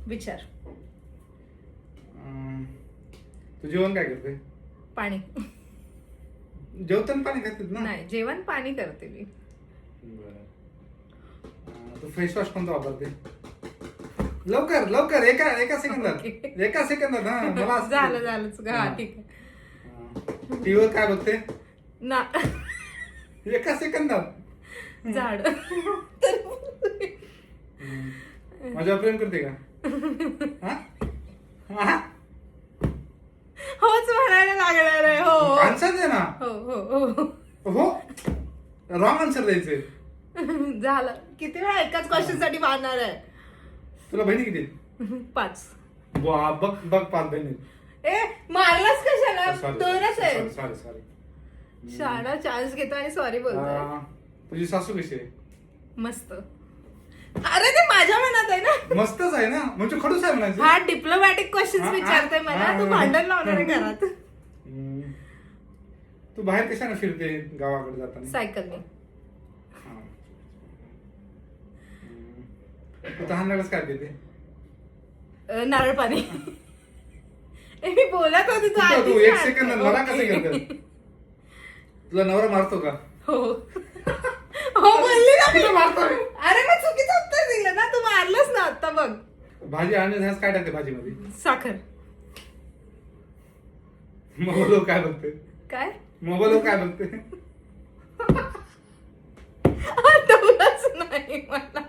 विचार. तू जेवण काय करते? पाणी. जेवताना पाणी खातेस ना? नाही, जेवण पाणी करते मी. तू फेस वॉश कोणता वापरते? लवकर लवकर, एका सेकंदात. एका सेकंदात. हा मला झालं हा ठीक आहे. टीव्हीवर काय बघते? ना एका सेकंदात. झाड. माझ्यावर प्रेम करते का? होच म्हणायला लागणार आहे. हो आन्सर दे ना. हो हो हो, रॉंग आन्सर द्यायचंय. झालं. किती वेळा एकाच क्वेश्चन साठी मारणार आहे? तुला बहिणी किती? 5. वा, बघ बघ 5 बहिणी. ए मारलास कशाला? 2च आहे. सॉरी. शाळा चान्स घेतो आणि सॉरी बोलतोय. तुझी सासू कशी आहे? मस्त. अरे ते माझ्या मनात आहे ना. मस्तच आहे ना, म्हणजे खडूस आहे म्हणायचं. हा डिप्लोमॅटिक क्वेश्चन विचारतोय मला. तू भांडण लावणार आहे घरात. तू बाहेर कशाने फिरते गावाकडे जाताना? सायकलने. तू तहान लागल्यास काय पिते? नारळ पाणी. मी बोलत होती तू तू आधीच एक सेकंद मला कसं करते? तुला नवरा मारतो का? हो हो बोलली ना मी. कुठं मारतो? अरे मी चुकीचं उत्तर दिलं ना. तू मारलंस ना आता बघ. भाजी आणण्यास काय टाकते भाजीमध्ये? साखर. मोबाईलवर काय बघते? काय? मोबाईलवर काय बघते? आठवलंच नाही मला.